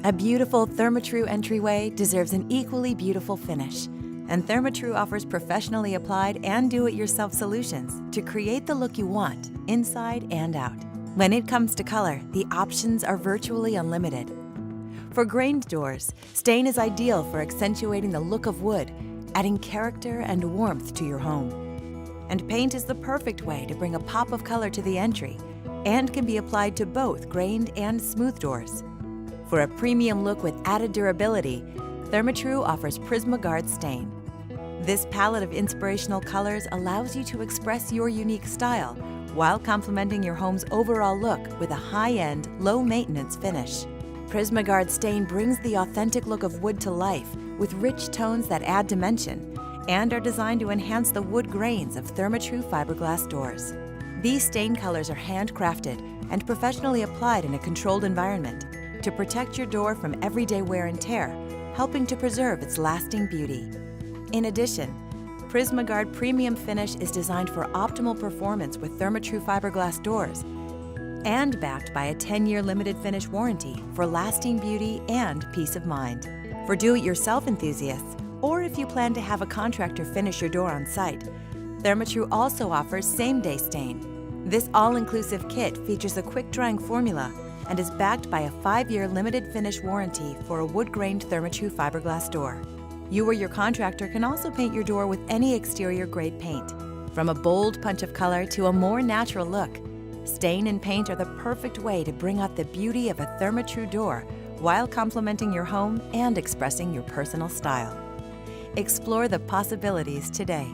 A beautiful Therma-Tru entryway deserves an equally beautiful finish, and Therma-Tru offers professionally applied and do-it-yourself solutions to create the look you want, inside and out. When it comes to color, the options are virtually unlimited. For grained doors, stain is ideal for accentuating the look of wood, adding character and warmth to your home. And paint is the perfect way to bring a pop of color to the entry and can be applied to both grained and smooth doors. For a premium look with added durability, Therma-Tru offers Prisma-Guard Stain. This palette of inspirational colors allows you to express your unique style while complementing your home's overall look with a high-end, low-maintenance finish. Prisma-Guard Stain brings the authentic look of wood to life with rich tones that add dimension and are designed to enhance the wood grains of Therma-Tru fiberglass doors. These stain colors are handcrafted and professionally applied in a controlled environment to protect your door from everyday wear and tear, helping to preserve its lasting beauty. In addition, Prisma-Guard Premium Finish is designed for optimal performance with Therma-Tru fiberglass doors and backed by a 10-year limited finish warranty for lasting beauty and peace of mind. For do-it-yourself enthusiasts, or if you plan to have a contractor finish your door on site, Therma-Tru also offers same-day stain. This all-inclusive kit features a quick-drying formula and is backed by a 5-year limited finish warranty for a wood-grained Therma-Tru fiberglass door. You or your contractor can also paint your door with any exterior-grade paint. From a bold punch of color to a more natural look, stain and paint are the perfect way to bring out the beauty of a Therma-Tru door while complementing your home and expressing your personal style. Explore the possibilities today.